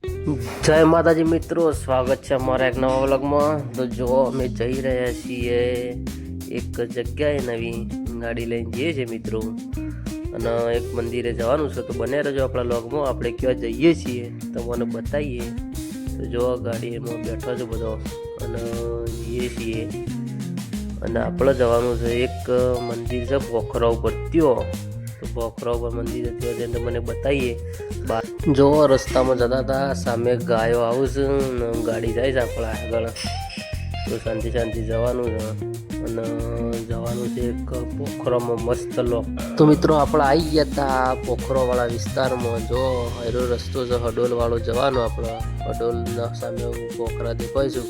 જય માતાજી મિત્રો, સ્વાગત છે અમારા એક નવા વ્લોગમાં. તો જો અમે જઈ રહ્યા છીએ એક જગ્યાએ, નવી ગાડી લઈને જઈએ છીએ મિત્રો, અને એક મંદિરે જવાનું છે. તો બને રહેજો આપણા વ્લોગમાં. આપણે ક્યાં જઈએ છીએ તમને બતાવીએ. તો જો ગાડીમાં બેઠો છો બધો અને જઈએ છીએ, અને આપણે જવાનું છે એક મંદિર છે પોખરા ઉપર. ત્યાં તો પોખરા ઉપર મંદિર ત્યાં જઈને મને બતાવીએ. જો રસ્તામાં જતા હતા, સામે ગાયો આવશે ને ગાડી જાય છે આપણા આગળ. તો શાંતિ જવાનું છે, અને જવાનું છે એક પોખરામાં મસ્ત લોક. તો મિત્રો આપણે આવી ગયા હતા પોખરાવાળા વિસ્તારમાં. જો એનો રસ્તો છે હડોલ વાળો જવાનો. આપણે હડોલના સામે પોખરા દેખાય છે.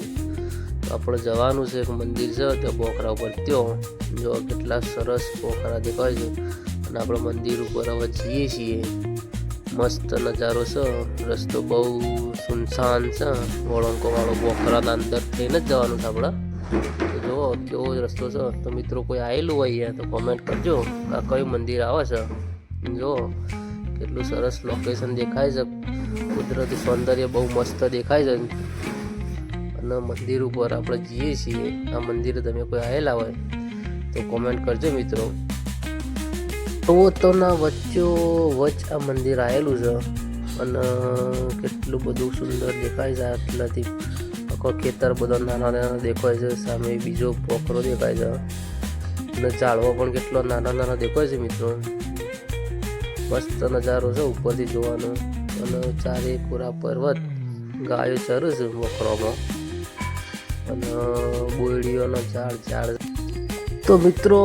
તો આપણે જવાનું છે એક મંદિર છે ત્યાં પોખરા ઉપર. ત્યાં જો કેટલા સરસ પોખરા દેખાય છે, અને આપણે મંદિર ઉપર હવે જઈએ છીએ. મસ્ત નજારો છે, રસ્તો બહુ સુનસાન છે, વળંકો વાળો. પોખરાના અંદર થઈને જ જવાનું છે આપણે. તો જો કેવો રસ્તો છે. તો મિત્રો કોઈ આવેલું હોય તો કોમેન્ટ કરજો આ કયું મંદિર આવે છે. જો કેટલું સરસ લોકેશન દેખાય છે, કુદરતી સૌંદર્ય બહુ મસ્ત દેખાય છે. અને મંદિર ઉપર આપણે જઈએ છીએ. આ મંદિરે તમે કોઈ આવેલા હોય તો કોમેન્ટ કરજો મિત્રો. પર્વતોના વચ્ચોવચ આ મંદિર આવેલું છે, અને કેટલું બધું સુંદર દેખાય છે. આટલાથી આખો ખેતર બધો નાના દેખાય છે. સામે બીજો પોખરો દેખાય છે, અને ઝાડવો પણ કેટલો નાના દેખાય છે મિત્રો. મસ્ત નજારો છે ઉપરથી જોવાનો, અને ચારે કોરા પર્વત, ગાયો ચરે છે પોખરોમાં, અને બોયડીઓનો ઝાડ. તો મિત્રો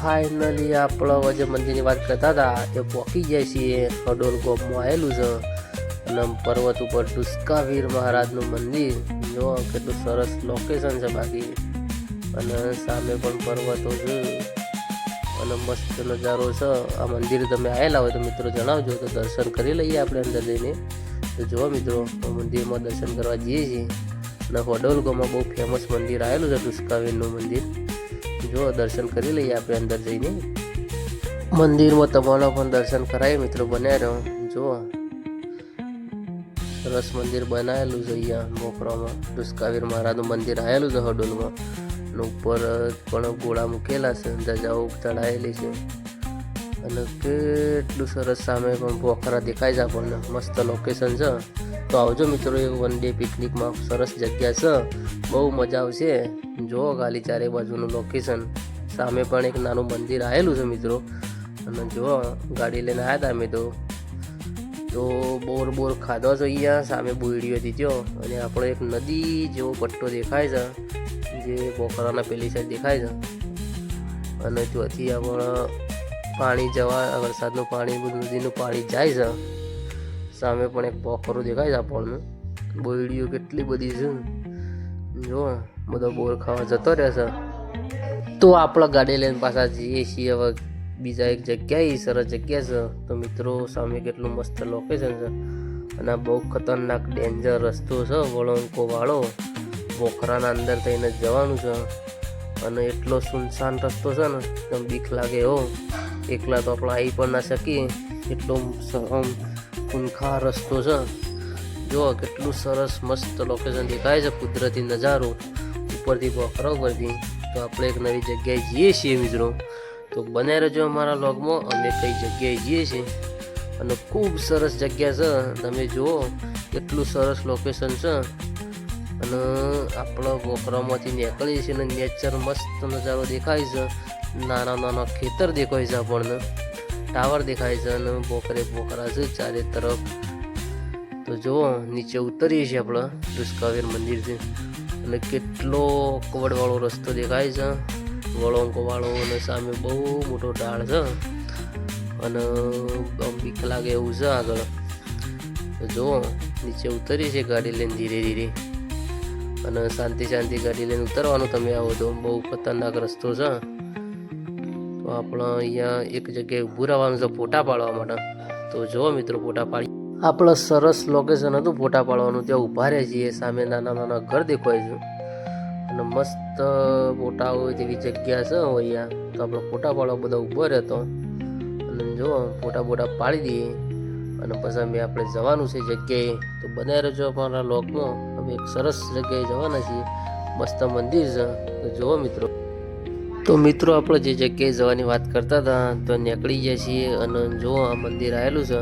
ફાઇનલી આપણે જે મંદિરની વાત કરતા હતા એ પહોંચી જાય છીએ. હડોલ ગામમાં આવેલું છે, અને પર્વત ઉપર દુષ્કાવીર મહારાજનું મંદિર. જો કેટલું સરસ લોકેશન છે બાકી, અને સામે પણ પર્વતો છે, અને મસ્ત નજારો છે. આ મંદિર તમે આવેલા હોય તો મિત્રો જણાવજો, તો દર્શન કરી લઈએ આપણે અંદર જઈને. તો જુઓ મિત્રો મંદિરમાં દર્શન કરવા જઈએ છીએ, અને હડોલ ગામમાં બહુ ફેમસ મંદિર આવેલું છે દુષ્કાવીરનું મંદિર. જો દર્શન કરી લઈએ આપણે અંદર જઈને. મંદિરમાં તમારો પણ દર્શન કરાય મિત્રો, બન્યા રહો. જો સરસ મંદિર બનાવેલું છે અહીંયા પોખરામાં. દુષ્કાવીર મહારાજનું મંદિર આવેલું છે હડોલમાં, અને ઉપર પણ ગોળા મૂકેલા છે, ધજાઓ ચડાયેલી છે, અને કેટલું સરસ સામે પણ પોખરા દેખાય છે આપણને. મસ્ત લોકેશન છે. તો આવજો મિત્રો એક વન ડે પિકનિકમાં. સરસ જગ્યા છે, બહુ મજા આવશે. જો ખાલી ચારે બાજુનું લોકેશન. સામે પણ એક નાનું મંદિર આવેલું છે મિત્રો, અને જો ગાડી લઈને આવ્યા હતા અમે તો બોર ખાધો છે અહીંયા. સામે બોયડીઓ હતી ત્યાં, અને આપણો એક નદી જેવો પટ્ટો દેખાય છે, જે પોખરાના પેલી સાઈડ દેખાય છે. અને ત્યાંથી આપણે પાણી જવા, વરસાદનું પાણી, નદીનું પાણી જાય છે. સામે પણ એક પોખરો દેખાય છે આપણને. બોયડીઓ કેટલી બધી છે, જો બધો બોર ખાવા જતો રહેશે. તો આપણે ગાડી લઈને પાછા જઈએ છીએ હવે બીજા એક જગ્યાએ. સરસ જગ્યા છે. તો મિત્રો સામે કેટલું મસ્ત લોકેશન છે, અને બહુ ખતરનાક ડેન્જર રસ્તો છે વળંકો વાળો. પોખરાના અંદર થઈને જવાનું છે, અને એટલો સુનસાન રસ્તો છે ને એકદમ બીક લાગે હો. એકલા તો આપણે આવી પણ ના શકીએ, એટલો ખૂંખાર રસ્તો છે. જો કેટલું સરસ મસ્ત લોકેશન દેખાય છે, કુદરતી નજારો ઉપરથી પોખરા ઉપરથી. તો આપણે એક નવી જગ્યાએ જઈએ છીએ મિત્રો. તો બને રહેજો અમારા વ્લોગમાં, અમે કઈ જગ્યાએ જઈએ છીએ. અને ખૂબ સરસ જગ્યા છે, તમે જુઓ કેટલું સરસ લોકેશન છે. અને આપણે પોખરામાંથી નીકળીએ છીએ, અને નેચર મસ્ત નજારો દેખાય છે. નાના ખેતર દેખાય છે આપણને, ટાવર દેખાય છે, અને પોખરા છે ચારે તરફ. તો જુઓ નીચે ઉતરીએ છીએ આપણે દુષ્કાવીર મંદિરથી, અને કેટલો કવડવાળો રસ્તો દેખાય છે, વળંકો વાળો, અને સામે બહુ મોટો ઢાળ છે, અને બીક લાગે એવું છે આગળ. તો જુઓ નીચે ઉતરીએ છીએ ગાડી લઈને ધીરે, અને શાંતિ ગાડી લઈને ઉતરવાનું. તમે આવો તો બહુ ખતરનાક રસ્તો છે. તો આપણે અહીંયા એક જગ્યાએ ઊભું રહેવાનું છે ફોટા પાડવા માટે. તો જુઓ મિત્રો ફોટા પાડી. આપણે સરસ લોકેશન હતું ફોટા પાડવાનું, ત્યાં ઊભા રહે છીએ. સામે નાના ઘર દેખાય છે, અને મસ્ત ફોટા હોય તેવી જગ્યા છે અહીંયા. તો આપણે ફોટા પાડવા બધા ઊભો રહેતો, અને જો ફોટા પાડી દઈએ. અને પછી અમે આપણે જવાનું છે જગ્યાએ, તો બનાવી રહેજો અમારા લોકમાં. અમે એક સરસ જગ્યાએ જવાના છીએ, મસ્ત મંદિર છે, તો જુઓ મિત્રો. તો મિત્રો આપણે જે જગ્યાએ જવાની વાત કરતા હતા તો નીકળી જાય છીએ, અને જો આ મંદિર આવેલું છે,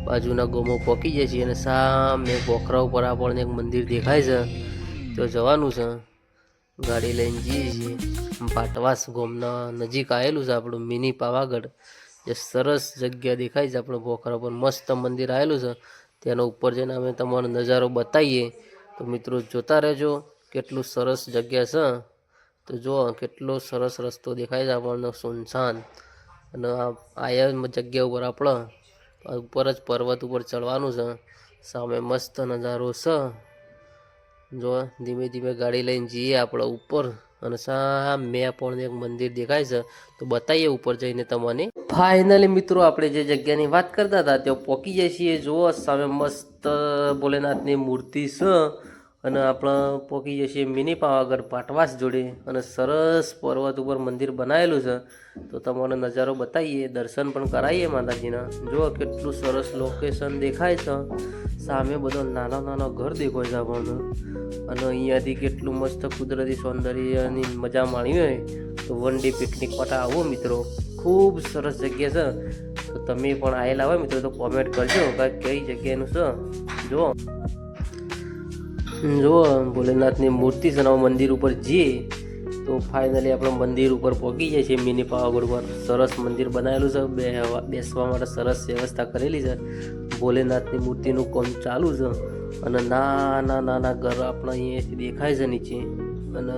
બાજુના ગોમો પહોંચી જાય છીએ, અને સામે પોખરા ઉપર આપણને એક મંદિર દેખાય છે, તો જવાનું છે. ગાડી લઈને જઈએ છીએ. પાટવાસ ગોમના નજીક આવેલું છે આપણું મિની પાવાગઢ, જે સરસ જગ્યા દેખાય છે. આપણે પોખરા પર મસ્ત મંદિર આવેલું છે, તેનો ઉપર જઈને અમે તમારો નજારો બતાવીએ. તો મિત્રો જોતા રહેજો, કેટલું સરસ જગ્યા છે. તો જો કેટલો સરસ રસ્તો દેખાય છે આપણને, સુનસાન. અને આ જગ્યા ઉપર આપણે ઉપર જ પર્વત ઉપર ચડવાનું છે. સામે મસ્ત નજારો છે. જો ધીમે ધીમે ગાડી લઈને જઈએ આપણે ઉપર, અને સામે પણ એક મંદિર દેખાય છે, તો બતાવીએ ઉપર જઈને તમને. ફાઇનલી મિત્રો આપણે જે જગ્યાની વાત કરતા હતા ત્યાં પહોંચી જાય છીએ. જુઓ સામે મસ્ત ભોલેનાથની મૂર્તિ છે, અને આપણે પહોંચી જઈએ છીએ મિની પાવાગઢ પાટવાસ જોડે, અને સરસ પર્વત ઉપર મંદિર બનાવેલું છે. તો તમને નજારો બતાવીએ, દર્શન પણ કરાવીએ માતાજીના. જુઓ કેટલું સરસ લોકેશન દેખાય છે. સામે બધો નાના નાના ઘર દેખાય છે આપણને, અને અહીંયાથી કેટલું મસ્ત કુદરતી સૌંદર્યની મજા માણી હોય તો વન ડે પિકનિક માટે આવો મિત્રો. ખૂબ સરસ જગ્યા છે. તો તમે પણ આવેલા હોય મિત્રો તો કોમેન્ટ કરજો કે કઈ જગ્યાનું છે. જુઓ ભોલેનાથની મૂર્તિ છે, મંદિર ઉપર જઈએ તો ફાઇનલી આપણે મંદિર ઉપર પહોંચી જાય છે મિની પાવાગઢ પર. સરસ મંદિર બનાવેલું છે, બેસવા માટે સરસ વ્યવસ્થા કરેલી છે. ભોલેનાથની મૂર્તિનું કામ ચાલુ છે, અને નાના નાના ઘર આપણે અહીંયાથી દેખાય છે નીચે, અને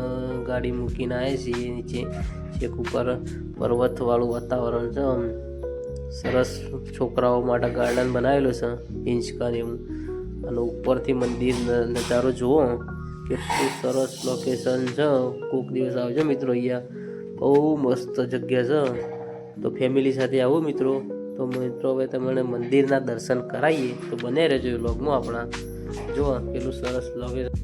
ગાડી મૂકીને આવે છીએ નીચે. છેક ઉપર પર્વતવાળું વાતાવરણ છે, સરસ છોકરાઓ માટે ગાર્ડન બનાવેલું છે હિંચકા એવું. અને ઉપરથી મંદિર નજારો જુઓ, કેટલું સરસ લોકેશન છે. કોઈક દિવસ આવજો મિત્રો, અહીંયા બહુ મસ્ત જગ્યા છે. તો ફેમિલી સાથે આવો મિત્રો. તો મિત્રો હવે તમને મંદિરના દર્શન કરાવીએ, તો બને રહેજો વ્લોગમાં આપણા. જુઓ કેટલું સરસ લોકેશન.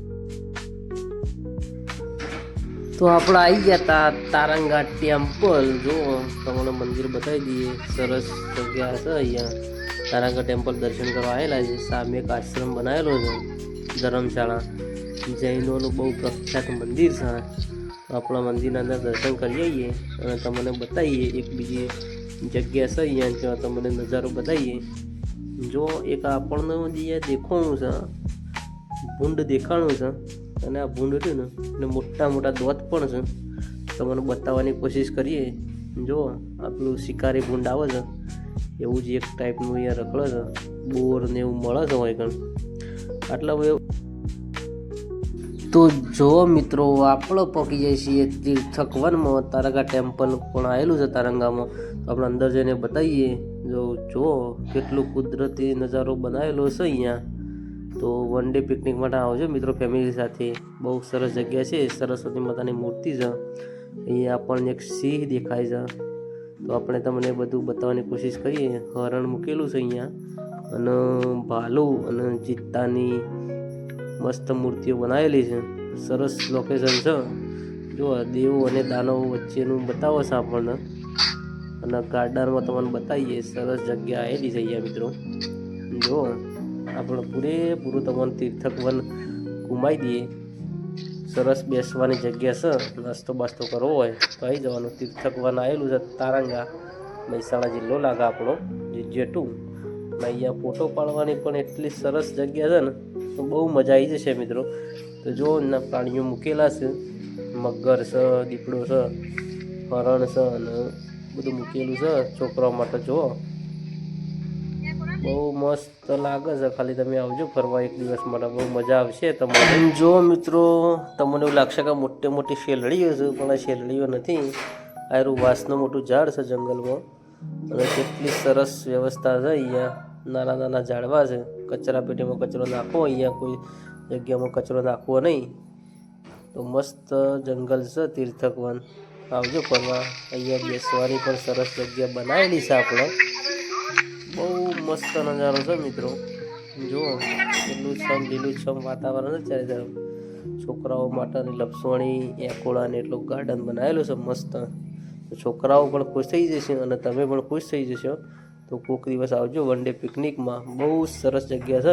તો આપણે આવી ગયા હતા તારંગા ટેમ્પલ. જુઓ તમને મંદિર બતાવી દઈએ, સરસ જગ્યા છે અહીંયા. તારંગા ટેમ્પલ દર્શન કરવા આવેલા છે. સામે એક આશ્રમ બનાવેલો છે, ધર્મશાળા. જૈનોનું બહુ પ્રખ્યાત મંદિર છે. તો આપણા મંદિરના અંદર દર્શન કરી આવીએ, અને તમને બતાવીએ એક બીજી જગ્યા છે અહીંયા, ત્યાં તમને નજારો બતાવીએ. જો એક આપણને જે દેખાણું છે, ભૂંડ દેખાણું છે, અને આ ભૂંડ હતું ને એટલે મોટા મોટા દોત પણ છે. તમને બતાવવાની કોશિશ કરીએ. જો આપણું શિકારી ભૂંડ આવે છે એવું જ એક ટાઈપનું અહીંયા રખડે છે. બોર ને એવું મળે છે હોય કણ આટલા બધું. તો જો મિત્રો આપણે પહોંચી જાય છીએ તીર્થકવનમાં. તારંગા ટેમ્પલ પણ આવેલું છે તારંગામાં, તો આપણે અંદર જઈને બતાવીએ. જો કેટલું કુદરતી નજારો બનાવેલો છે અહીંયા. તો વન ડે પિકનિક માટે આવજો મિત્રો ફેમિલી સાથે. બહુ સરસ જગ્યા છે. સરસ્વતી માતાની મૂર્તિ છે અહીંયા. આપણને એક સિંહ દેખાય છે, તો આપણે તમને બધું બતાવવાની કોશિશ કરીએ. હરણ મૂકેલું છે અહીંયા, અને ભાલુ અને ચિત્તાની મસ્ત મૂર્તિઓ બનાવેલી છે. સરસ લોકેશન છે. જો દેવો અને દાનવો વચ્ચેનું બતાવો છે આપણને, અને ગાર્ડનમાં તમને બતાવીએ. સરસ જગ્યા આવેલી છે અહીંયા મિત્રો. જો આપણે પૂરેપૂરું તમને તીર્થકવન ઘુમાવી દઈએ. સરસ બેસવાની જગ્યા છે. નાસ્તો બાસ્તો કરવો હોય તો આવી જવાનું. તીર્થકવન આવેલું છે તારંગા, મહેસાણા જિલ્લો લાગે આપણો J2. અહીંયા ફોટો પાડવાની પણ એટલી સરસ જગ્યા છે ને, તો બહુ મજા આવી જશે મિત્રો. તો જો એના પ્રાણીઓ મૂકેલા છે, મગર છે, દીપડો છે, હરણ છે, અને બધું મૂકેલું છે છોકરાઓ માટે. જુઓ બહુ મસ્ત લાગે છે. ખાલી તમે આવજો ફરવા એક દિવસ માટે, બહુ મજા આવશે તમને. જો મિત્રો તમને એવું લાગશે કે મોટી મોટી શેલડીઓ છે, પણ આ શેલડીઓ નથી. આ વાંસનું મોટું ઝાડ છે જંગલમાં, અને કેટલી સરસ વ્યવસ્થા છે અહીંયા. નાના નાના ઝાડવા છે. કચરા પેટીમાં કચરો નાખવો, અહીંયા કોઈ જગ્યામાં કચરો નાખવો નહીં. તો મસ્ત જંગલ છે તીર્થકવન. આવજો ફરવા. અહીંયા બેસવાની પણ સરસ જગ્યા બનાવેલી છે આપણે. બહુ મસ્ત નજારો છે મિત્રો. જુઓ કેટલું લીલુંછમ વાતાવરણ છે ચારે તરફ. છોકરાઓ માટેની લપસણી એકોળા ને એટલું ગાર્ડન બનાવેલું છે મસ્ત. છોકરાઓ પણ ખુશ થઈ જશે, અને તમે પણ ખુશ થઈ જશો. તો કોઈક દિવસ આવજો વન ડે પિકનિકમાં. બહુ સરસ જગ્યા છે.